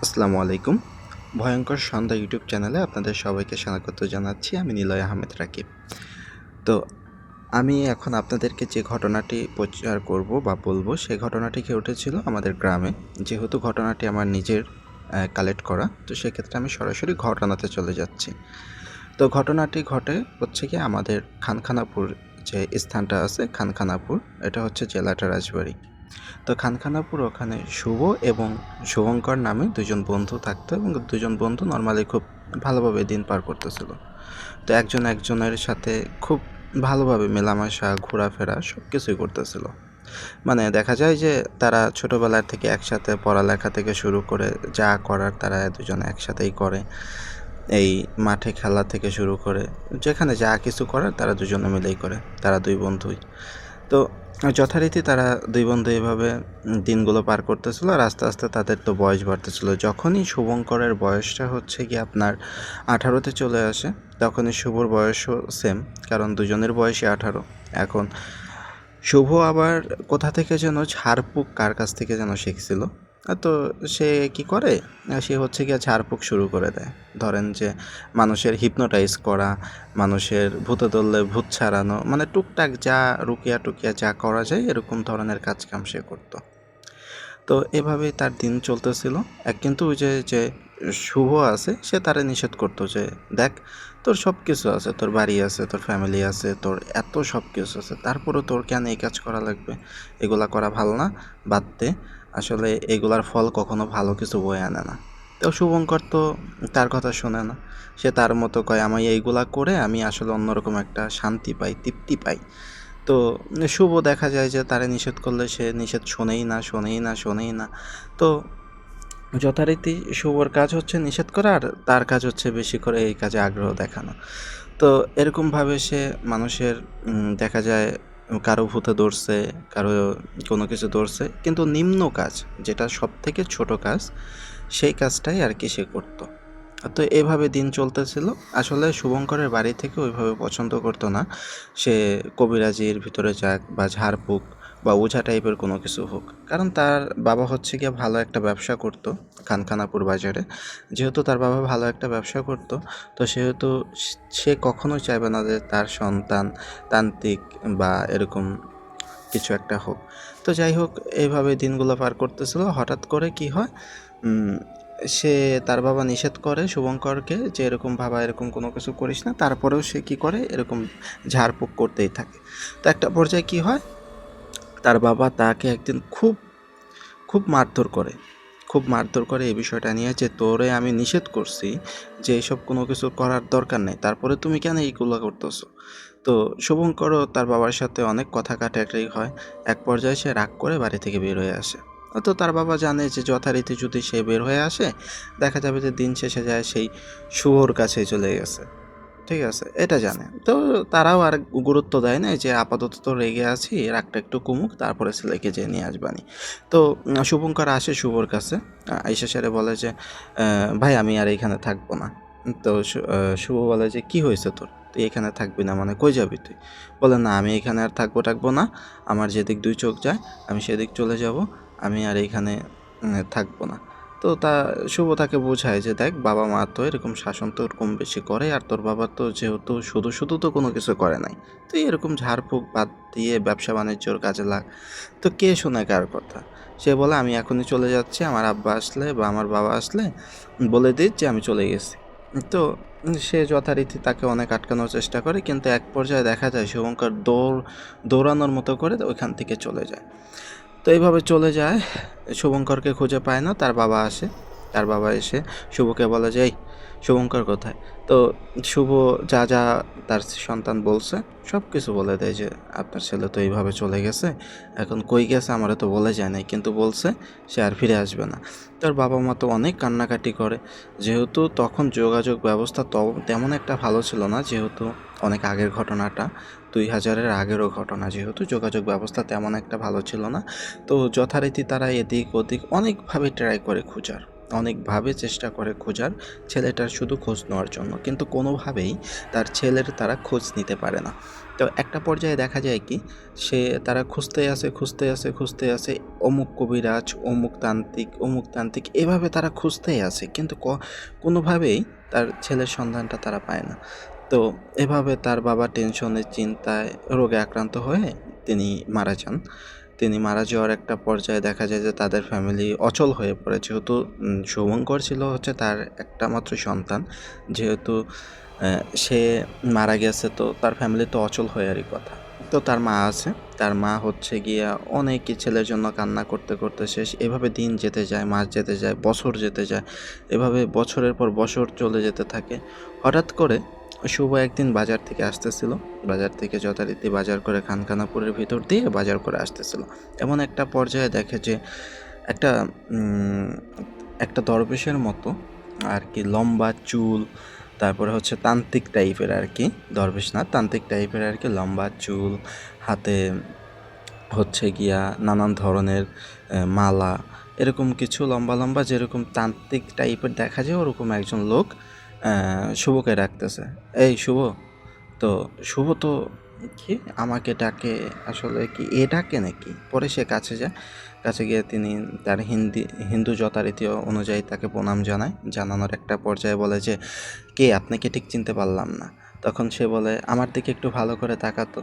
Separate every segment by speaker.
Speaker 1: আসসালামু আলাইকুম। ভয়ঙ্কর সন্ধ্যা ইউটিউব চ্যানেলে আপনাদের সবাইকে স্বাগত জানাচ্ছি। আমি নিলয় আহমেদ রাকিব। তো আমি এখন আপনাদেরকে যে ঘটনাটি প্রচার করব বা বলবো, সেই ঘটনাটি ঘটেছিল আমাদের গ্রামে। যেহেতু ঘটনাটি আমার নিজের কালেক্ট করা, তো সেক্ষেত্রে আমি সরাসরি ঘটনাতে চলে যাচ্ছি। তো ঘটনাটি ঘটে হচ্ছে কি আমাদের খানখানাপুর যে স্থানটা আছে, খানখানাপুর, এটা হচ্ছে জেলাটা রাজবাড়ী। তো খানখানাপুর ওখানে শুভ এবং শুভঙ্কর নামে দুজন বন্ধু থাকতো এবং দুজন বন্ধু নর্মালি খুব ভালোভাবে দিন পার করতেছিল। তো একজন একজনের সাথে খুব ভালোভাবে মেলামেশা, ঘোরাফেরা সব কিছুই করতেছিল। মানে দেখা যায় যে তারা ছোটোবেলার থেকে একসাথে পড়ালেখা থেকে শুরু করে যা করার তারা দুজনে একসাথেই করে। এই মাঠে খেলা থেকে শুরু করে যেখানে যা কিছু করার তারা দুজনে মিলেই করে, তারা দুই বন্ধুই। তো যথারীতি তারা দুই বন্ধু এভাবে দিনগুলো পার করতেছিল আর আস্তে আস্তে তাদের তো বয়স বাড়তেছিল। যখনই শুভঙ্করের বয়সটা হচ্ছে কি আপনার 18তে চলে আসে, তখনই শুভর বয়সও সেম, কারণ দুজনের বয়সই 18। এখন শুভ আবার কোথা থেকে যেন ঝাড়ফুঁক কার কাছ থেকে যেন শিখছিল। তো সে কি করে, সে হচ্ছে গিয়ে ঝাড়ফুঁক শুরু করে দেয়। ধরেন যে মানুষের হিপনোটাইজ করা, মানুষের ভূতে ধরলে ভূত ছাড়ানো, মানে টুকটাক যা রুকিয়া টুকিয়া যা করা যায় এরকম ধরনের কাজকাম সে করতো। তো এভাবেই তার দিন চলতেছিল। কিন্তু ওই যে শুভ আছে, সে তারে নিষেধ করতো যে দেখ, তোর সব কিছু আছে, তোর বাড়ি আছে, তোর ফ্যামিলি আছে, তোর এত সব কিছু আছে, তারপরেও তোর কেন এই কাজ করা লাগবে? এগুলা করা ভালো না, বাদ দে। আসলে এগুলার ফল কখনো ভালো কিছু বয়ে আনে না। তো শুভঙ্কর তো তার কথা শোনে না। সে তার মতো কয়, আমি এইগুলা করে আমি আসলে অন্যরকম একটা শান্তি পাই, তৃপ্তি পাই। তো শুভ দেখা যায় যে তারে নিষেধ করলে সে নিষেধ শোনেই না, শোনেই না, শোনেই না। তো যথারীতি শুভর কাজ হচ্ছে নিষেধ করা, আর তার কাজ হচ্ছে বেশি করে এই কাজে আগ্রহ দেখানো। তো এরকমভাবে সে মানুষের দেখা যায় কারো ভূতে ধরছে, কারো কোনো কিছু ধরছে, কিন্তু নিম্ন কাজ, যেটা সবথেকে ছোট কাজ, সেই কাজটাই আর কি সে করতো। তো এভাবে দিন চলতেছিল। আসলে শুভঙ্করের বাড়ি থেকে ওইভাবে পছন্দ করতো না সে কবিরাজির ভিতরে যাক বা ঝাড়ফুঁক বা ওঝা টাইপের কোনো কিছু হোক, কারণ তার বাবা হচ্ছে গিয়ে ভালো একটা ব্যবসা করতো খানখানাপুর বাজারে। যেহেতু তার বাবা ভালো একটা ব্যবসা করতো, তো সেহেতু সে কখনোই চাইবে না যে তার সন্তান তান্ত্রিক বা এরকম কিছু একটা হোক। তো যাই হোক, এইভাবে দিনগুলো পার করতেছিল। হঠাৎ করে কি হয়, সে তার বাবা নিষেধ করে শুভঙ্করকে যে এরকম বাবা এরকম কোনো কিছু করিস না, তারপরেও সে কি করে এরকম ঝাড়ফুঁক করতেই থাকে। তো একটা পর্যায়ে কি হয়, তার বাবা তাকে একদিন খুব খুব মারধর করে, খুব মারধর করে এই বিষয়টা নিয়ে যে তোরে আমি নিষেধ করছি যে এইসব কোনো কিছু করার দরকার নেই, তারপরে তুমি কেন এইগুলো করতেছো? তো শুভঙ্করও তার বাবার সাথে অনেক কথা কাটাকাটি হয়। এক পর্যায়ে সে রাগ করে বাড়ি থেকে বের হয়ে আসে। তো তার বাবা জানে যে যথারীতি যদি সে বের হয়ে আসে, দেখা যাবে যে দিন শেষে যায় সেই শুভর কাছে চলে গেছে। ঠিক আছে, এটা জানে। তো তারাও আর গুরুত্ব দেয় না যে আপাতত তো রেগে আছি, রাগটা একটু কমুক, তারপরে ছেলেকে যেয়ে নিয়ে আসবানি। তো শুভঙ্কর আসে শুভর কাছে, আইসা সেরে বলে যে ভাই আমি আর এখানে থাকবো না। তো শুভ বলে যে কি হয়েছে তোর, তুই এখানে থাকবি না মানে কই যাবি তুই? বলে না, আমি এখানে আর থাকবো না, আমার যেদিক দুই চোখ যায় আমি সেদিক চলে যাব, আমি আর এখানে থাকবো না। তো শুভ তাকে বোঝায় যে দেখ, বাবা মা তো এরকম শাসন তো কম বেশি করে, আর তোর বাবা তো যেহেতু শুধু শুধু তো কোনো কিছু করে নাই, তুই এরকম ঝাড়ফুঁক বাদ দিয়ে ব্যবসা বাণিজ্যর কাজে লাগ। তো কে শোনে কার কথা? সে বলে আমি এখনই চলে যাচ্ছি, আমার আব্বা আসলে বা আমার বাবা আসলে বলে দিস যে আমি চলে গেছি। তো সে যথারীতি তাকে অনেক আটকানোর চেষ্টা করে, কিন্তু এক পর্যায়ে দেখা যায় শুভঙ্কর দৌড়ানোর মতো করে ওইখান থেকে চলে যায়। তো এইভাবে চলে যায়, শুভঙ্করকে খুঁজে পায় না। তার বাবা আসে, তার বাবা এসে শুভকে বলে যে এই শুভঙ্কর কোথায়? তো শুভ যা যা তার সন্তান বলছে সব কিছু বলে দেয় যে আপনার ছেলে তো এইভাবে চলে গেছে, এখন কই গেছে আমারও তো বলে যায় নাই, কিন্তু বলছে সে আর ফিরে আসবে না। তার বাবা মা তো অনেক কান্নাকাটি করে, যেহেতু তখন যোগাযোগ ব্যবস্থা তেমন একটা ভালো ছিল না, যেহেতু অনেক আগের ঘটনাটা, 2000-এর আগেরও ঘটনা, যেহেতু যোগাযোগ ব্যবস্থা তেমন একটা ভালো ছিল না। তো যথারীতি তারা এদিক ওদিক অনেকভাবে ট্রাই করে খোঁজার, অনেকভাবে চেষ্টা করে খোঁজার, ছেলেটার শুধু খোঁজ নেওয়ার জন্য, কিন্তু কোনোভাবেই তার ছেলের তারা খোঁজ নিতে পারে না। তো একটা পর্যায়ে দেখা যায় কি, তারা খুঁজতে আছে, অমুক কবিরাজ, অমুক তান্ত্রিক এভাবে তারা খুঁজতেই আছে, কিন্তু কোনোভাবেই তার ছেলের সন্ধানটা তারা পায় না। তো এভাবে তার বাবা টেনশনে, চিন্তায়, রোগে আক্রান্ত হয়ে তিনি মারা যান। তিনি মারা যাওয়ার একটা পর্যায়ে দেখা যায় যে তাদের ফ্যামিলি অচল হয়ে পড়ে। যেহেতু শুভঙ্কর ছিল হচ্ছে তার একটা মাত্র সন্তান, যেহেতু সে মারা গেছে, তো তার ফ্যামিলি তো অচল হওয়ারই কথা। তো তার মা আছে, তার মা হচ্ছে গিয়া অনেকই ছেলের জন্য কান্না করতে করতে শেষ। এভাবে দিন যেতে যায়, মাস যেতে যায়, বছর যেতে যায়, এভাবে বছরের পর বছর চলে যেতে থাকে। হঠাৎ করে শুভ একদিন বাজার থেকে আসতেছিল, বাজার থেকে যথারীতি বাজার করে খানখানাপুরের ভিতর দিয়ে বাজার করে আসতেছিল। এমন একটা পর্যায়ে দেখে যে একটা একটা দরবেশের মতো আর কি, লম্বা চুল, তারপরে হচ্ছে তান্ত্রিক টাইপের আর কি, দরবেশ না, তান্ত্রিক টাইপের আর কি, লম্বা চুল, হাতে হচ্ছে গিয়া নানান ধরনের মালা, এরকম কিছু লম্বা লম্বা যেরকম তান্ত্রিক টাইপের দেখা যায় ওরকম একজন লোক শুভকে ডাকতেছে, এই শুভ। তো শুভ তো কি আমাকে ডাকে, আসলে কি এ ডাকে নাকি? পরে সে কাছে যায়, কাছে গিয়ে তিনি তার হিন্দু যথারীতি অনুযায়ী তাকে প্রণাম জানায়। জানানোর একটা পর্যায়ে বলে যে, কে, আপনাকে ঠিক চিনতে পারলাম না। তখন সে বলে, আমার দিকে একটু ভালো করে তাকাতো।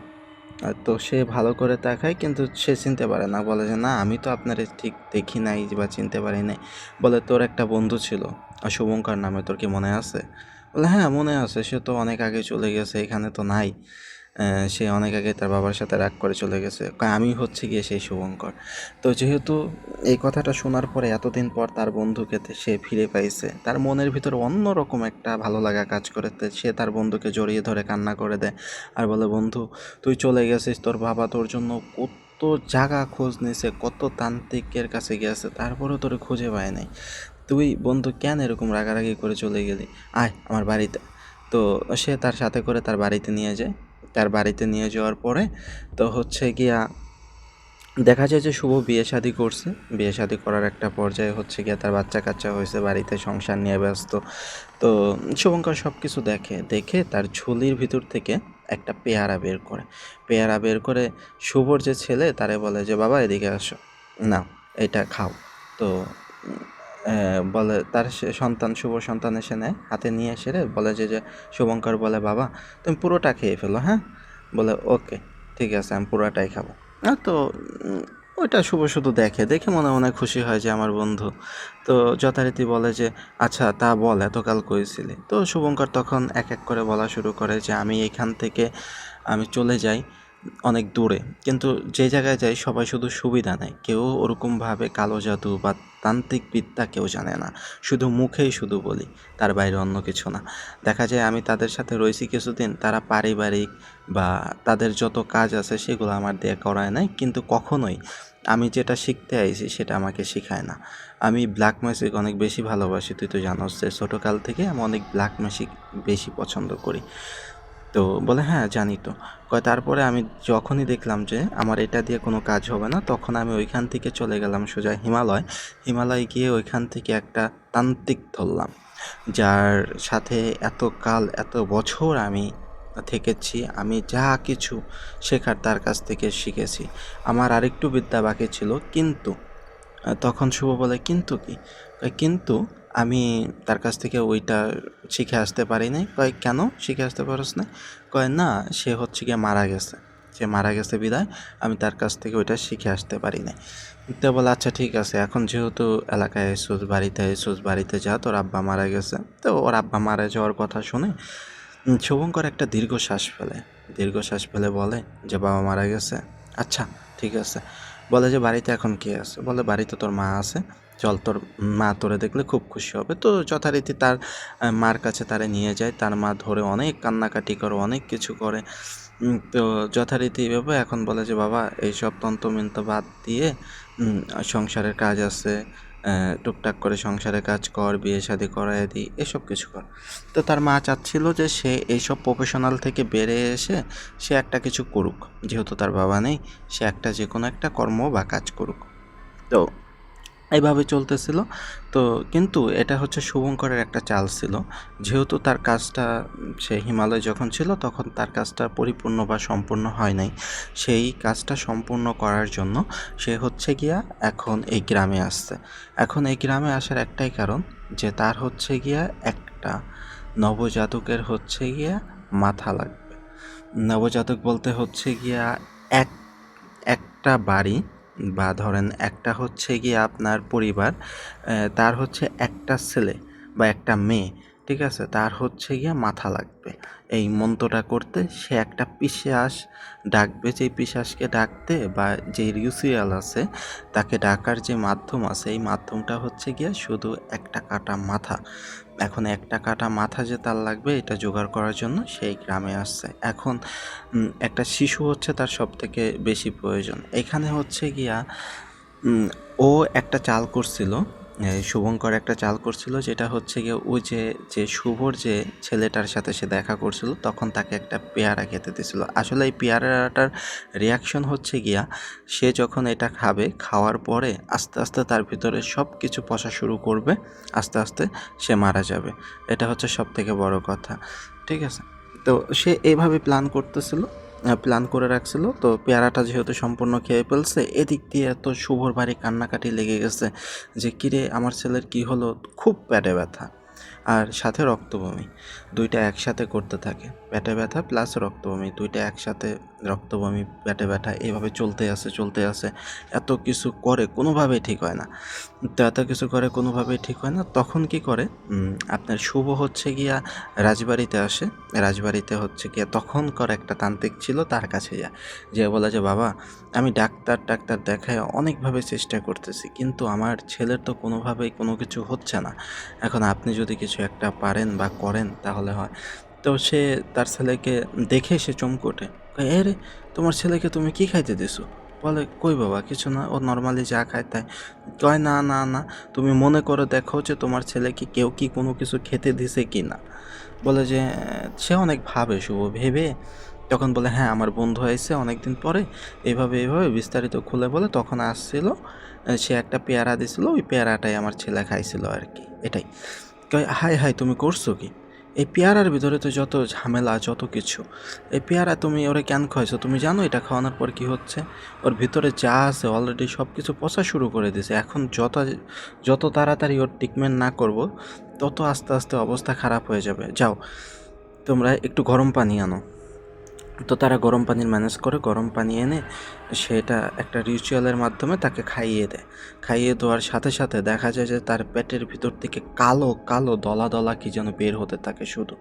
Speaker 1: তো সে ভালো করে তাকায়, কিন্তু সে চিনতে পারে না, বলে যে না, আমি তো আপনার ঠিক দেখি নাই বা চিনতে পারি নাই। বলে, তোর একটা বন্ধু ছিল শুভঙ্কর নামে, তোর কি মনে আছে? বলে, হ্যাঁ মনে আছে, সে তো অনেক আগে চলে গেছে, এখানে তো নাই। সে অনেক আগে তার বাবার সাথে রাগ করে চলে গেছে। আমি হচ্ছে গিয়ে সেই শুভঙ্কর। তো যেহেতু এই কথাটা শোনার পরে এতদিন পর তার বন্ধুকে সে ফিরে পাইছে, তার মনের ভিতরে অন্যরকম একটা ভালো লাগা কাজ করে। সে তার বন্ধুকে জড়িয়ে ধরে কান্না করে দেয় আর বলে, বন্ধু তুই চলে গেছিস, তোর বাবা তোর জন্য কত জায়গা খোঁজ নিছে, কত তান্ত্রিকের কাছে গেছে, তারপরেও তোরে খুঁজে পায় নাই। তুই বন্ধু কেন এরকম রাগারাগি করে চলে গেলি? আয় আমার বাড়িতে। তো সে তার সাথে করে তার বাড়িতে নিয়ে যায়। তার বাড়িতে নিয়ে যাওয়ার পরে তো হচ্ছে গিয়া দেখা যায় যে শুভ বিয়ে শাদী করছে। বিয়ে শাদী করার একটা পর্যায়ে হচ্ছে গিয়া তার বাচ্চা কাচ্চা হয়েছে, বাড়িতে সংসার নিয়ে ব্যস্ত। তো শুভঙ্কর সব কিছু দেখে তার ঝুলির ভিতর থেকে একটা পেয়ারা বের করে। পেয়ারা বের করে শুভর যে ছেলে তারে বলে যে, বাবা এদিকে আসো, নাও এটা খাও। তো বলে তার সন্তান, শুভ সন্তান এসে নেয়, হাতে নিয়ে এসে বলে যে শুভঙ্কর বলে, বাবা তুমি পুরোটা খেয়ে ফেলো, হ্যাঁ? বলে, ওকে ঠিক আছে, আমি পুরোটাই খাবো। তো ওইটা শুভ শুধু দেখে মনে মনে খুশি হয় যে আমার বন্ধু। তো যথারীতি বলে যে, আচ্ছা তা বল এতকাল কইছিলি? তো শুভঙ্কর তখন এক এক করে বলা শুরু করে যে, আমি এখান থেকে আমি চলে যাই অনেক দূরে, কিন্তু যে জায়গায় যাই সবাই শুধু সুবিধা নেয়, কেউ ওরকমভাবে কালো জাদু বা তান্ত্রিক বিদ্যা কেউ জানে না, শুধু মুখেই শুধু বলি, তার বাইরে অন্য কিছু না। দেখা যায় আমি তাদের সাথে রয়েছি কিছুদিন, তারা পারিবারিক বা তাদের যত কাজ আছে সেগুলো আমার দিয়ে করায় নাই, কিন্তু কখনোই আমি যেটা শিখতে আইছি সেটা আমাকে শেখায় না। আমি ব্ল্যাক ম্যাজিক অনেক বেশি ভালোবাসি, তুই তো জানোস যে ছোটোকাল থেকে আমি অনেক ব্ল্যাক ম্যাজিক বেশি পছন্দ করি। তো বলে, হ্যাঁ জানি তো। তারপরে আমি যখনই দেখলাম যে আমার এটা দিয়ে কোনো কাজ হবে না, তখন আমি ওইখান থেকে চলে গেলাম সোজা হিমালয় গিয়ে ওইখান থেকে একটা তান্ত্রিক ধরলাম, যার সাথে এত বছর আমি থেকেছি। আমি যা কিছু শেখার তার কাছ থেকে শিখেছি। আমার আরেকটু বিদ্যা বাকি ছিল, কিন্তু তখন শুভ বলে, কিন্তু কি? কিন্তু আমি তার কাছ থেকে ওইটা শিখে আসতে পারি নাই। কেন শিখে আসতে পারস না? না, সে হচ্ছে গিয়ে মারা গেছে, সে মারা গেছে বিদায় আমি তার কাছ থেকে ওইটা শিখে আসতে পারি নাই। তো বলে, আচ্ছা ঠিক আছে, এখন যেহেতু এলাকায় এসোস, বাড়িতে যা, তোর আব্বা মারা গেছে। তো ওর আব্বা মারা যাওয়ার কথা শুনে শুভঙ্কর একটা দীর্ঘশ্বাস ফেলে বলে যে, বাবা মারা গেছে, আচ্ছা ঠিক আছে। বলে যে, বাড়িতে এখন কে আছে? বলে, বাড়িতে তোর মা আছে, চল তোর মা তোরে দেখলে খুব খুশি হবে। তো যথারীতি তার মার কাছে তারে নিয়ে যায়, তার মা ধরে অনেক কান্নাকাটি করে, অনেক কিছু করে। তো যথারীতি এভাবে এখন বলে যে, বাবা এইসব তন্ত্রমন্ত্র বাদ দিয়ে সংসারের কাজ আছে, টুকটাক করে সংসারে কাজ কর, বিয়ে শাদী করায় দিই, এসব কিছু কর। তো তার মা চাচ্ছিল যে সে এইসব প্রফেশনাল থেকে বেরিয়ে এসে সে একটা কিছু করুক, যেহেতু তার বাবা নেই, সে একটা যে কোনো একটা কর্ম বা কাজ করুক। তো এইভাবে চলতেছিল। তো কিন্তু এটা হচ্ছে শুভঙ্করের একটা চাল ছিল। যেহেতু তার কাজটা সে হিমালয়ে যখন ছিল তখন তার কাজটা পরিপূর্ণ বা সম্পূর্ণ হয় নাই। সেই কাজটা সম্পূর্ণ করার জন্য সে হচ্ছে গিয়া এখন এই গ্রামে আসছে। এখন এই গ্রামে আসার একটাই কারণ যে তার হচ্ছে গিয়া একটা নবজাতকের হচ্ছে গিয়া মাথা লাগবে। নবজাতক বলতে হচ্ছে গিয়া এক একটা বাড়ি বা ধরেন একটা হচ্ছে গিয়ে আপনার পরিবার, তার হচ্ছে একটা ছেলে বা একটা মেয়ে, ঠিক আছে, তার হচ্ছে গিয়ে মাথা লাগবে এই মন্ত্রটা করতে। সে একটা পিশাচ ডাকবে, যেই পিশাচকে ডাকতে বা যে রিচুয়াল আছে তাকে ডাকার যে মাধ্যম আছে এই মাধ্যমটা হচ্ছে গিয়ে শুধু একটা কাটা মাথা। এখন একটা কাটা মাথা যে তার লাগবে এটা জোগাড় করার জন্য সেই গ্রামে আসছে। এখন একটা শিশু হচ্ছে তার সবথেকে বেশি প্রয়োজন। এখানে হচ্ছে গিয়া ও একটা চাল করছিল, শুভঙ্কর একটা চাল করছিল যেটা হচ্ছে গিয়ে ওই যে শুভর যে ছেলেটার সাথে সে দেখা করছিল তখন তাকে একটা পেয়ারা খেতে দিছিল। আসলে এই পেয়ারাটার রিয়াকশন হচ্ছে গিয়া সে যখন এটা খাবে, খাওয়ার পরে আস্তে আস্তে তার ভিতরে সব কিছু পচা শুরু করবে, আস্তে আস্তে সে মারা যাবে। এটা হচ্ছে সব থেকে বড় কথা, ঠিক আছে। তো সে এইভাবে প্ল্যান করতেছিল, প্ল্যান করে রাখছিল। তো পেয়ারাটা যেহেতু সম্পূর্ণ খেয়ে ফেলছে, এদিক দিয়ে এত শুভর বাড়ি কান্নাকাটি লেগে গেছে যে কিরে আমার ছেলের কি হলো, খুব পেটে ব্যথা আর সাথে রক্তবমি, দুইটা একসাথে করতে থাকে। পেটে ব্যথা প্লাস রক্তবমি, দুইটা একসাথে, রক্তবমি পেটে ব্যথা এভাবে চলতে আসে। এত কিছু করে কোনোভাবেই ঠিক হয় না। তো এত কিছু করে কোনোভাবেই ঠিক হয় না, তখন কি করে আপনার শুভ হচ্ছে গিয়া রাজবাড়িতে আসে। রাজবাড়িতে হচ্ছে গিয়া তখনকার একটা তান্ত্রিক ছিল, তার কাছে যায়, যে বলে যে বাবা আমি ডাক্তার দেখায় অনেকভাবে চেষ্টা করতেছি কিন্তু আমার ছেলের তো কোনোভাবেই কোনো কিছু হচ্ছে না। এখন আপনি যদি কিছু একটা পারেন বা করেন তাহলে হয়। তো সে তার ছেলেকে দেখে সে চমকে ওঠে, কয়, এ রে, তোমার ছেলেকে তুমি কি খাইতে দিছো? বলে, কই বাবা কিছু না, ও নর্মালি যা খায় তাই। কয়, না না না, তুমি মনে করে দেখো যে তোমার ছেলেকে কেউ কি কোনো কিছু খেতে দিছে কি না। বলে যে সে অনেক ভাবে, শুভ ভেবে তখন বলে, হ্যাঁ আমার বন্ধু আইছে অনেক দিন পরে, এইভাবে বিস্তারিত খুলে বলে তখন আসছিল, সে একটা পেয়ারা দিছিল, ওই পেয়ারাটাই আমার ছেলে খাইছিল আর কি, এটাই। কয়, হাই হাই তুমি করছো কি? এই পেয়ারার ভিতরে তো যত ঝামেলা যত কিছু, এই পেয়ারা তুমি ওরে কেন খাইছো? তুমি জানো এটা খাওয়ানোর পর কি হচ্ছে? ওর ভিতরে যা আছে অলরেডি সব কিছু পচা শুরু করে দিয়েছে। এখন যত যত তাড়াতাড়ি ওর ট্রিটমেন্ট না করব তত আস্তে আস্তে অবস্থা খারাপ হয়ে যাবে। যাও তোমরা একটু গরম পানি আনো। তো তারা গরম পানির ম্যানেজ করে, গরম পানি এনে সেটা একটা রিচুয়ালের মাধ্যমে তাকে খাইয়ে দেয়। খাইয়ে দেওয়ার সাথে সাথে দেখা যায় যে তার পেটের ভিতর থেকে কালো কালো দলা দলা কি যেন বের হতে থাকে শুধু।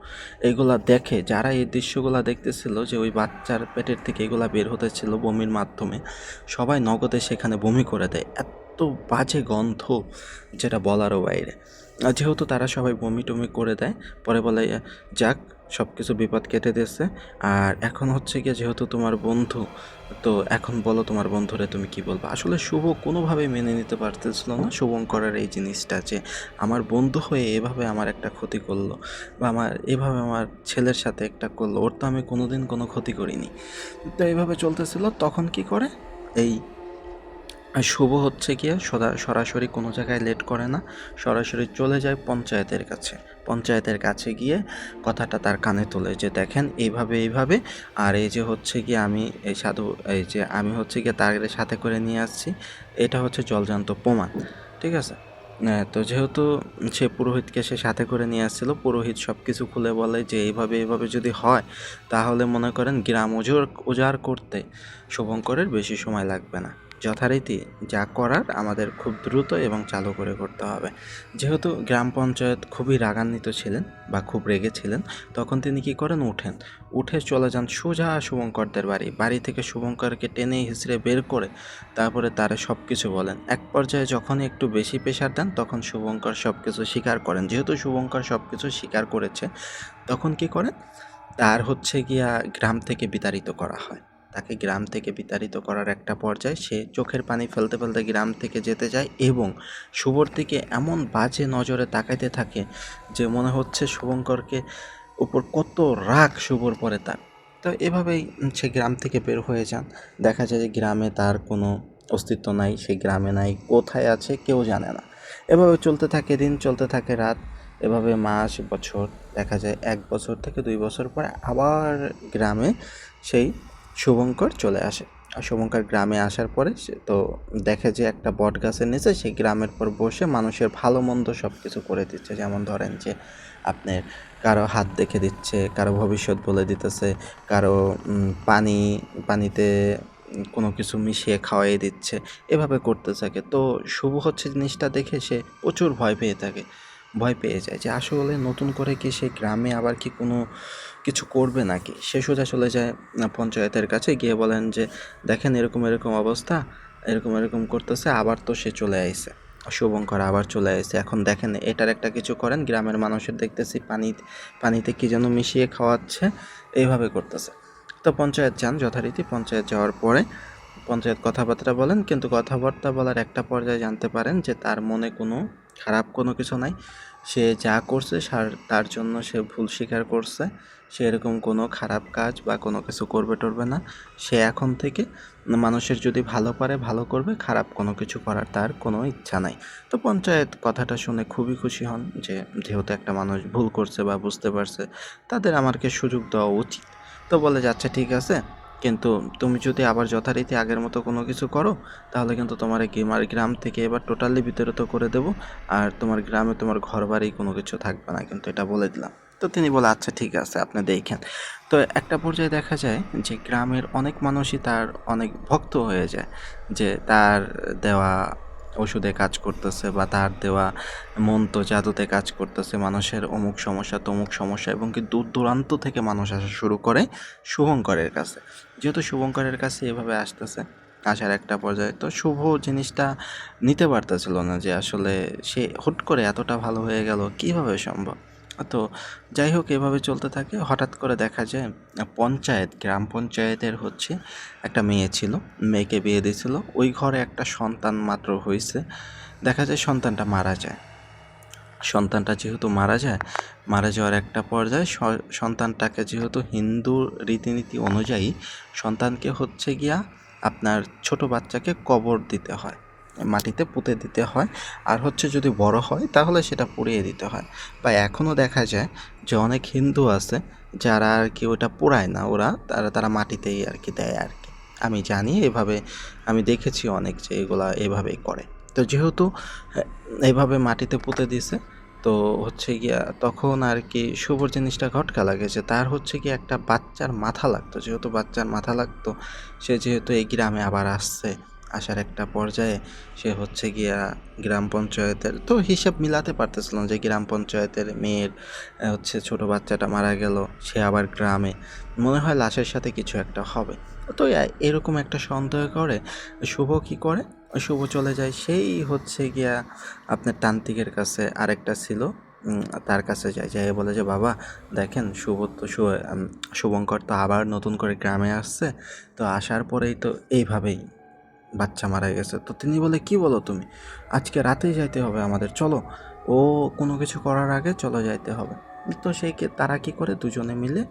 Speaker 1: এইগুলা দেখে যারা এই দৃশ্যগুলা দেখতেছিল যে ওই বাচ্চার পেটের থেকে এগুলা বের হতেছিল বমির মাধ্যমে, সবাই নগদে সেখানে বমি করে দেয়। এত বাজে গন্ধ যেটা বলারও বাইরে। যেহেতু তারা সবাই বমি টমি করে দেয়, পরে বলে যাক সব কিছু বিপদ কেটে দিয়েছে। আর এখন হচ্ছে গিয়ে যেহেতু তোমার বন্ধু, তো এখন বলো তোমার বন্ধুরে তুমি কি বলবো। আসলে শুভ কোনোভাবে মেনে নিতে পারতেছিল না শুভঙ্করের এই জিনিসটা, যে আমার বন্ধু হয়ে এভাবে আমার একটা ক্ষতি করলো বা এভাবে আমার ছেলের সাথে একটা করলো, ওর তো আমি কোনোদিন কোনো ক্ষতি করিনি। তো এইভাবে চলতেছিল, তখন কি করে এই শুভ হচ্ছে গিয়ে সরাসরি কোনো জায়গায় লেট করে না, সরাসরি চলে যায় পঞ্চায়েতের কাছে। পঞ্চায়েতের কাছে গিয়ে কথাটা তার কানে তোলে যে দেখেন এইভাবে, আর এই যে হচ্ছে গিয়ে আমি এই সাধু, এই যে আমি হচ্ছে গিয়ে তার সাথে করে নিয়ে আসছি, এটা হচ্ছে জলজান্ত প্রমাণ, ঠিক আছে। তো যেহেতু সে পুরোহিতকে সে সাথে করে নিয়ে আসছিল, পুরোহিত সব কিছু খুলে বলে যে এইভাবে যদি হয় তাহলে মনে করেন গ্রাম উজাড় করতে শুভঙ্করের বেশি সময় লাগবে না। যথারীতি যা করার আমাদের খুব দ্রুত এবং চালু করে করতে হবে। যেহেতু গ্রাম পঞ্চায়েত খুবই রাগান্বিত ছিলেন বা খুব রেগেছিলেন, তখন তিনি কি করেন, উঠে চলে যান সোজা শুভঙ্করদের বাড়ি থেকে শুভঙ্করকে টেনে হিঁচড়ে বের করে তারপরে তারা সব কিছু বলেন। এক পর্যায়ে যখনই একটু বেশি প্রেশার দেন তখন শুভঙ্কর সব কিছু স্বীকার করেন। যেহেতু শুভঙ্কর সব কিছু স্বীকার করেছে, তখন কি করেন, তার হচ্ছে গিয়া গ্রাম থেকে বিতাড়িত করা হয়। তাকে গ্রাম থেকে বিতাড়িত করার একটা পর্যায়ে সে চোখের পানি ফেলতে ফেলতে গ্রাম থেকে যেতে যায় এবং শুভর দিকে এমন বাজে নজরে তাকাইতে থাকে যে মনে হচ্ছে শুভঙ্করকে উপর কত রাগ শুভর পরে তার। তো এভাবেই সে গ্রাম থেকে বের হয়ে যান। দেখা যায় যে গ্রামে তার কোনো অস্তিত্ব নাই, সেই গ্রামে নাই, কোথায় আছে কেউ জানে না। এভাবে চলতে থাকে দিন, চলতে থাকে রাত, এভাবে মাস বছর, দেখা যায় 1 বছর থেকে 2 বছর পরে আবার গ্রামে সেই শুভঙ্কর চলে আসে। আর শুভঙ্কর গ্রামে আসার পরে সে তো দেখে যে একটা বট গাছের নিচে সেই গ্রামের পর বসে মানুষের ভালো মন্দ সব কিছু করে দিচ্ছে। যেমন ধরেন যে আপনার কারো হাত দেখে দিচ্ছে, কারো ভবিষ্যৎ বলে দিতেছে, কারো পানিতে কোনো কিছু মিশিয়ে খাওয়াই দিচ্ছে, এভাবে করতে থাকে। তো শুভ হচ্ছে জিনিসটা দেখে সে প্রচুর ভয় পেয়ে থাকে, ভয় পেয়ে যায় যে আসলে নতুন করে কি সে গ্রামে আবার কি কোনো কিছু করবে নাকি। সে সোজা চলে যায় পঞ্চায়েতের কাছে, গিয়ে বলেন যে দেখেন এরকম এরকম অবস্থা, এরকম এরকম করতেছে, আবার তো সে চলে আইছে, শুভঙ্কর আবার চলে আসছে। এখন দেখেন এটার একটা কিছু করেন, গ্রামের মানুষের দেখতেছি পানিতে কী যেন মিশিয়ে খাওয়াচ্ছে, এইভাবে করতেছে। তো পঞ্চায়েত যান, যথারীতি পঞ্চায়েত যাওয়ার পরে পঞ্চায়েত কথাবার্তা বলেন, কিন্তু কথাবার্তা বলার একটা পর্যায়ে জানতে পারেন যে তার মনে কোনো খারাপ কোনো কিছু নাই। সে যা করছে তার জন্য সে ভুল স্বীকার করছে। সে এরকম কোনো খারাপ কাজ বা কোনো কিছু করবে টরবে না। সে এখন থেকে মানুষের যদি ভালো পারে ভালো করবে, খারাপ কোনো কিছু করার তার কোনো ইচ্ছা নাই। তো পঞ্চায়েত কথাটা শুনে খুবই খুশি হন যে যেহেতু একটা মানুষ ভুল করছে বা বুঝতে পারছে, তাদের আমাকে সুযোগ দেওয়া উচিত। তো বলে যে আচ্ছা ঠিক আছে, কিন্তু তুমি যদি আবার যথারীতি আগের মতো কোনো কিছু করো, তাহলে কিন্তু তোমার গ্রাম থেকে এবার টোটালি বিতাড়িত করে দেবো, আর তোমার গ্রামে তোমার ঘরবাড়ি কোনো কিছু থাকবে না, কিন্তু এটা বলে দিলাম। তো তিনি বলে আচ্ছা ঠিক আছে, আপনি দেখেন। তো একটা পর্যায়ে দেখা যায় যে গ্রামের অনেক মানুষই তার অনেক ভক্ত হয়ে যায়, যে তার দেওয়া ওষুধে কাজ করতেছে বা তার দেওয়া মন্ত্র জাদুতে কাজ করতেছে, মানুষের অমুক সমস্যা তমুক সমস্যা, এবং কি দূর দূরান্ত থেকে মানুষ আসা শুরু করে শুভঙ্করের কাছে। যেহেতু শুভঙ্করের কাছে এভাবে আসতেছে, আসার একটা পর্যায়ে তো শুভ জিনিসটা নিতে পারতেছিল না যে আসলে সে হুট করে এতটা ভালো হয়ে গেল, কীভাবে সম্ভব। তো যাই হোক, এভাবে চলতে থাকে। হঠাৎ করে দেখা যায় গ্রাম পঞ্চায়েতের হচ্ছে একটা মেয়ে ছিল, মেয়েকে বিয়ে দিয়েছিল। ওই ঘরে একটা সন্তান মাত্র হয়েছে। দেখা যায় সন্তানটা মারা যায়। সন্তানটা যেহেতু মারা যাওয়ার একটা পর্যায়ে সন্তানটাকে যেহেতু হিন্দু রীতিনীতি অনুযায়ী সন্তানকে হচ্ছে গিয়া আপনার ছোট বাচ্চাকে কবর দিতে হয়, মাটিতে পুঁতে দিতে হয়। আর হচ্ছে যদি বড় হয় তাহলে সেটা পুড়িয়ে দিতে হয়। বা এখনও দেখা যায় যে অনেক হিন্দু আছে যারা আর কি ওটা পোড়ায় না, তারা মাটিতেই আর কি দেয় আর কি। আমি জানি এভাবে, আমি দেখেছি অনেক যে এগুলা এভাবেই করে। তো যেহেতু এইভাবে মাটিতে পুঁতে দিছে, তো হচ্ছে গিয়া তখন আর কি শুভর জিনিসটা খটকা লাগে যে তার হচ্ছে কি একটা বাচ্চার মাথা লাগতো। যেহেতু বাচ্চার মাথা লাগতো, সে যেহেতু এই গ্রামে আবার আসছে, আসার একটা পর্যায়ে সে হচ্ছে গিয়া গ্রাম পঞ্চায়েতের তো হিসাব মিলাতে পারতেছিল না যে গ্রাম পঞ্চায়েতের মেয়ের হচ্ছে ছোট বাচ্চাটা মারা গেল, সে আবার গ্রামে, মনে হয় লাশের সাথে কিছু একটা হবে। তো এরকম একটা সন্দেহ করে শুভ কি করে, শুভ চলে যায় সেই হচ্ছে গিয়া আপনার তান্ত্রিকের কাছে, আরেকটা ছিল তার কাছে যায়, যাই বলে যে বাবা দেখেন শুভঙ্কর তো আবার নতুন করে গ্রামে আসছে, তো আসার পরেই তো এইভাবেই বাচ্চা মারা গেছে। তো তিনি বলে কি বলো তুমি, আজকে রাতেই যাইতে হবে আমাদের, চলো, ও কোনো কিছু করার আগে চলো যাইতে হবে। তো তারা কি করে, দুজনে মিলে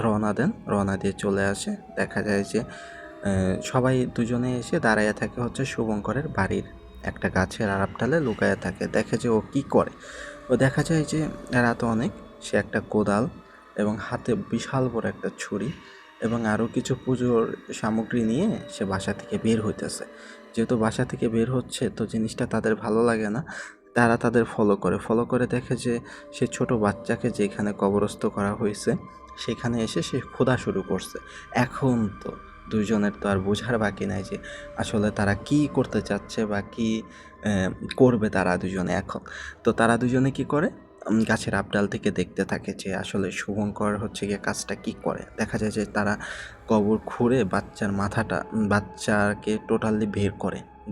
Speaker 1: রওনা দেন, রওনা দিয়ে চলে আসে। দেখা যায় যে সবাই দুজনে এসে দাঁড়াইয়া থাকে হচ্ছে শুভঙ্করের বাড়ির একটা গাছের আড়াপ ডালে লুকায়া থাকে। দেখে যে ও কি করে, ও দেখা যায় যে রাত অনেক, সে একটা কোদাল এবং হাতে বিশাল বড় একটা ছুরি এবং আরও কিছু পুজোর সামগ্রী নিয়ে সে বাসা থেকে বের হইতেছে। যেহেতু বাসা থেকে বের হচ্ছে, তো জিনিসটা তাদের ভালো লাগে না। তারা তাদের ফলো করে দেখে যে সে ছোট বাচ্চাকে যেখানে কবরস্থ করা হয়েছে সেখানে এসে সে খোদা শুরু করছে। এখন তো দুইজনের তো আর বোঝার বাকি নাই যে আসলে তারা কি করতে চাচ্ছে বা কি করবে তারা দুজনে এখন। তো তারা দুজনে কি করে, গাছের আবডাল থেকে দেখতে থাকে যে আসলে শুভঙ্কর হচ্ছে গিয়ে কাজটা কি করে। দেখা যায় যে তারা কবর খুঁড়ে বাচ্চাকে টোটালি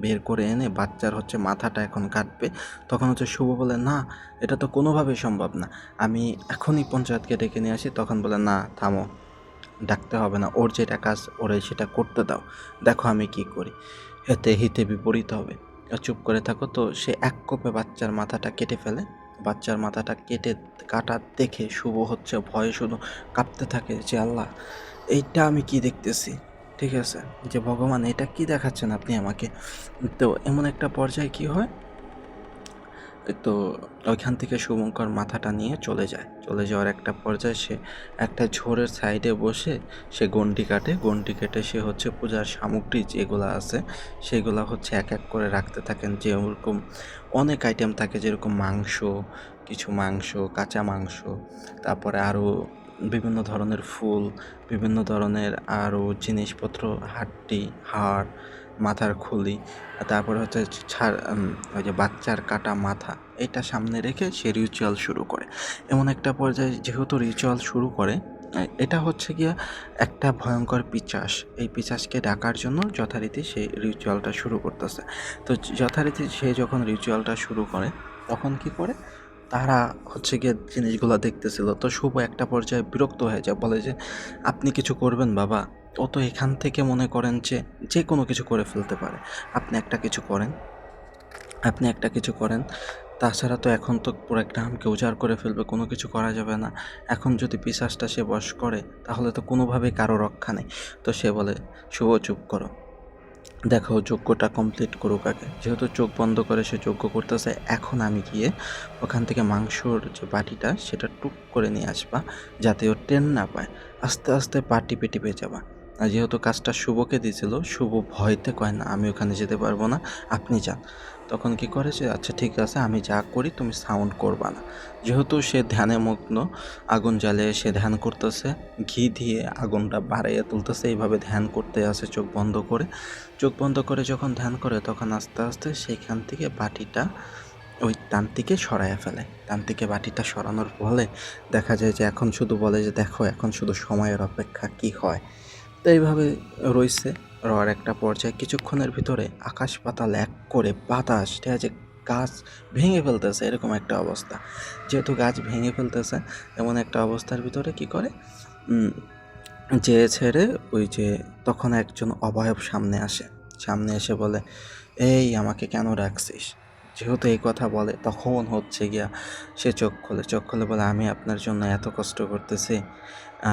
Speaker 1: বের করে এনে বাচ্চার হচ্ছে মাথাটা এখন কাটবে। তখন হচ্ছে শুভ বলে না, এটা তো কোনোভাবেই সম্ভব না, আমি এখনই পঞ্চায়েতকে ডেকে নিয়ে আসি। তখন বলে না থামো, ডাকতে হবে না, ওর যেটা কাজ ওরে সেটা করতে দাও, দেখো আমি কি করি, এতে হিতে বিপরীত হবে, চুপ করে থাকো। তো সে এক কোপে বাচ্চার মাথাটা কেটে ফেলে। বাচ্চার মাথাটা কাটা দেখে শুভ হচ্ছে ভয়ে শুধু কাঁপতে থাকে যে আল্লাহ, এইটা আমি কি দেখতেছি, ঠিক আছে, যে ভগবান এটা কি দেখাচ্ছেন আপনি আমাকে। তো এমন একটা পর্যায়ে কি হয়, তো ওইখান থেকে শুভঙ্কর মাথাটা নিয়ে চলে যায়। চলে যাওয়ার একটা পর্যায়ে সে একটা ঝোড়ের সাইডে বসে সে গণ্ডি কাটে। গণ্ডি কেটে সে হচ্ছে পূজার সামগ্রী যেগুলো আছে সেগুলো হচ্ছে এক এক করে রাখতে থাকেন। যেরকম অনেক আইটেম থাকে, যেরকম মাংস, কিছু মাংস, কাঁচা মাংস, তারপরে আরও বিভিন্ন ধরনের ফুল, বিভিন্ন ধরনের আরও জিনিসপত্র, হাড্ডি, হাড়, মাথার খুলি, তারপরে হচ্ছে ওই যে বাচ্চার কাটা মাথা, এটা সামনে রেখে সে রিচুয়াল শুরু করে। এমন একটা পর্যায়ে যেহেতু রিচুয়াল শুরু করে, এটা হচ্ছে গিয়া একটা ভয়ঙ্কর পিশাচ। এই পিশাচকে ডাকার জন্য যথারীতি সে রিচুয়ালটা শুরু করতেছে। তো যথারীতি সে যখন রিচুয়ালটা শুরু করে তখন কি করে, তারা হচ্ছে গিয়ে জিনিসগুলো দেখতেছিল। তো শুভ একটা পর্যায়ে বিরক্ত হয়ে যায়, বলে যে আপনি কিছু করবেন বাবা, ও তো এখান থেকে মনে করেন যে যে কোনো কিছু করে ফেলতে পারে, আপনি একটা কিছু করেন, আপনি একটা কিছু করেন। তাছাড়া তো এখন তো পুরো গ্রামকে উজাড় করে ফেলবে, কোনো কিছু করা যাবে না। এখন যদি পিশাচটা সে বশ করে তাহলে তো কোনোভাবেই কারো রক্ষা নেই। তো সে বলে, শুভ চুপ করো, দেখো যজ্ঞটা কমপ্লিট করুক আগে। যেহেতু চোখ বন্ধ করে সে যজ্ঞ করতেছে, এখন আমি গিয়ে ওখান থেকে মাংসর যে বাটিটা সেটা টুক করে নিয়ে আসবা, যাতে ও টেন না পায়। আস্তে আস্তে পা টিপে টিপে যাবা। আর যেহেতু কাজটা শুভকে দিয়েছিল, শুভ ভয়তে কয় না আমি ওখানে যেতে পারবো না, আপনি যান। তখন কি করে যে আচ্ছা ঠিক আছে, আমি যা করি তুমি সাউন্ড করবা না। যেহেতু সে ধ্যানে মগ্ন, আগুন জ্বালিয়ে সে ধ্যান করতেছে, ঘি দিয়ে আগুনটা বাড়াইয়া তুলতেছে, এইভাবে ধ্যান করতে আছে চোখ বন্ধ করে। চোখ বন্ধ করে যখন ধ্যান করে তখন আস্তে আস্তে সেইখান থেকে বাটিটা ওই তান্ত্রিকে সরাইয়া ফেলে। তান্ত্রিকে বাটিটা সরানোর ফলে দেখা যায় যে এখন শুধু বলে যে দেখো এখন শুধু সময়ের অপেক্ষা কি হয়। তো এইভাবে রইছে। রওয়ার একটা পর্যায়ে কিছুক্ষণের ভিতরে আকাশ পাতাল এক করে বাতাস, ঠিক আছে, গাছ ভেঙে ফেলতেছে এরকম একটা অবস্থা। যেহেতু গাছ ভেঙে ফেলতেছে এমন একটা অবস্থার ভিতরে কি করে, যে ছেড়ে ওই যে তখন একজন অবয়ব সামনে আসে। সামনে এসে বলে, এই আমাকে কেন রাখছিস। যেহেতু এই কথা বলে তখন হচ্ছে গিয়া সে চোখ খোলে। চোখ খুলে বলে, আমি আপনার জন্য এত কষ্ট করতেছি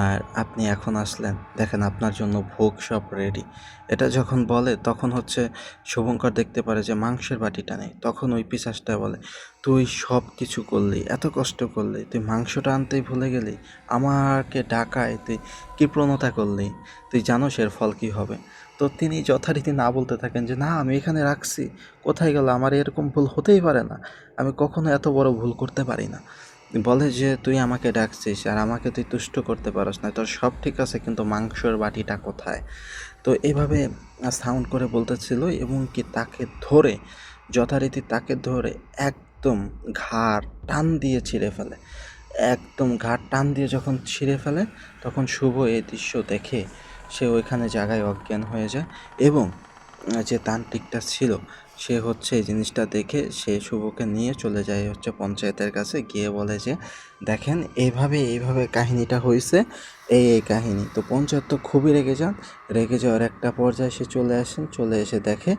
Speaker 1: আর আপনি এখন আসলেন, দেখেন আপনার জন্য ভোগ সব রেডি। এটা যখন বলে তখন হচ্ছে শুভঙ্কর দেখতে পারে যে মাংসের বাটিটা নেই। তখন ওই পিশাচটা বলে, তুই সব কিছু করলি, এত কষ্ট করলি, তুই মাংসটা আনতেই ভুলে গেলি, আমাকে ডাকায় তুই কী প্রণতা করলি, তুই জানোস এর ফল কী হবে। তো তিনি যথারীতি না বলতে থাকেন যে না আমি এখানে রাখছি, কোথায় গেল, আমার এরকম ভুল হতেই পারে না, আমি কখনো এত বড় ভুল করতে পারি না। বলে যে তুই আমাকে ডাকছিস আর আমাকে তুই তুষ্ট করতে পারস না, তোর সব ঠিক আছে কিন্তু মাংসের বাটিটা কোথায়। তো এভাবে সাউন্ড করে বলতেছিল এবং কি তাকে ধরে, যথারীতি তাকে ধরে একদম ঘাড় টান দিয়ে ছিঁড়ে ফেলে। একদম ঘাড় টান দিয়ে যখন ছিঁড়ে ফেলে তখন শুভ এই দৃশ্য দেখে সে ওইখানে জায়গায় অজ্ঞান হয়ে যায়। এবং যে তান্ত্রিকটা ছিল সে হচ্ছে এই জিনিসটা দেখে সে শুভকে নিয়ে চলে যায় হচ্ছে পঞ্চায়েতের কাছে, গিয়ে বলে যে দেখেন এইভাবে এইভাবে কাহিনীটা হয়েছে, এই কাহিনী। তো পঞ্চায়েত তো খুবই রেগে যান। রেগে যাওয়ার একটা পর্যায়ে সে চলে আসেন, চলে এসে দেখে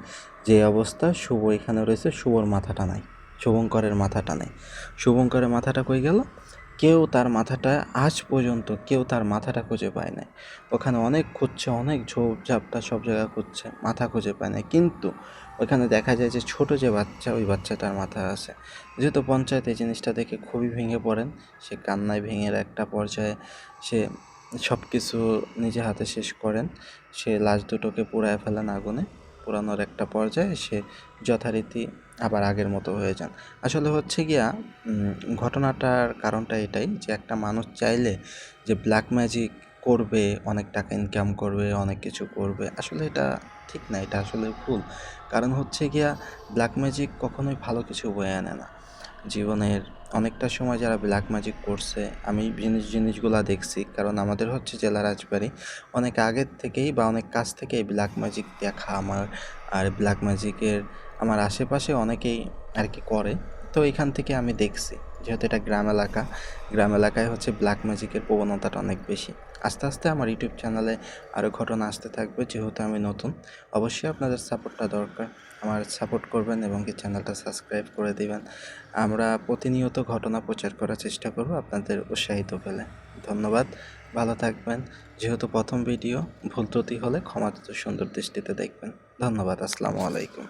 Speaker 1: যে অবস্থা, শুভ এখানে রয়েছে, শুভর মাথাটা নাই, শুভঙ্করের মাথাটা নেই। শুভঙ্করের মাথাটা কই গেল, কেউ তার মাথাটা আজ পর্যন্ত কেউ তার মাথাটা খুঁজে পায় নাই। ওখানে অনেক খুঁজছে, অনেক ঝোপ ঝাপটা সব জায়গা খুঁজছে, মাথা খুঁজে পায় না। কিন্তু ওখানে দেখা যায় যে ছোট যে বাচ্চা, ওই বাচ্চাটার মাথা আছে। যেহেতু পঞ্চায়েত এই জিনিসটা দেখে খুবই ভেঙে পড়েন, সে কান্নায় ভেঙে একটা পর্যায়ে সে সব কিছু নিজে হাতে শেষ করেন। সে লাশ দুটোকে পুড়ায় ফেলেন আগুনে। পোড়ানোর একটা পর্যায়ে সে যথারীতি আবার আগের মতো হয়ে যান। আসলে হচ্ছে গিয়া ঘটনাটার কারণটা এটাই যে একটা মানুষ চাইলে যে ব্ল্যাক ম্যাজিক করবে, অনেক টাকা ইনকাম করবে, অনেক কিছু করবে, আসলে এটা ঠিক না, এটা আসলে ভুল। কারণ হচ্ছে গিয়া ব্ল্যাক ম্যাজিক কখনোই ভালো কিছু বয়ে আনে না জীবনের। অনেকটা সময় যারা ব্ল্যাক ম্যাজিক করছে আমি জিনিসগুলা দেখছি, কারণ আমাদের হচ্ছে জেলা রাজবাড়ি, অনেক আগের থেকেই বা অনেক কাছ থেকেই ব্ল্যাক ম্যাজিক দেখা আমার। আর ব্ল্যাক ম্যাজিকের আমার আশেপাশে অনেকেই আর কি করে। তো এখান থেকে আমি দেখছি, যেহেতু এটা গ্রাম এলাকা, গ্রাম এলাকায় হচ্ছে ব্ল্যাক ম্যাজিকের প্রবণতাটা অনেক বেশি। আস্তে আস্তে আমার ইউটিউব চ্যানেলে আরও ঘটনা আসতে থাকবে, যেহেতু আমি নতুন। অবশ্যই আপনাদের সাপোর্টটা দরকার, আমার সাপোর্ট করবেন এবং কি চ্যানেলটা সাবস্ক্রাইব করে দিবেন। আমরা প্রতিনিয়ত ঘটনা প্রচার করার চেষ্টা করব আপনাদের উৎসাহিত পেলে। ধন্যবাদ, ভালো থাকবেন। যেহেতু প্রথম ভিডিও, ভুল ত্রুটি হলে ক্ষমা সুন্দর দৃষ্টিতে দেখবেন। ধন্যবাদ, আসসালামু আলাইকুম।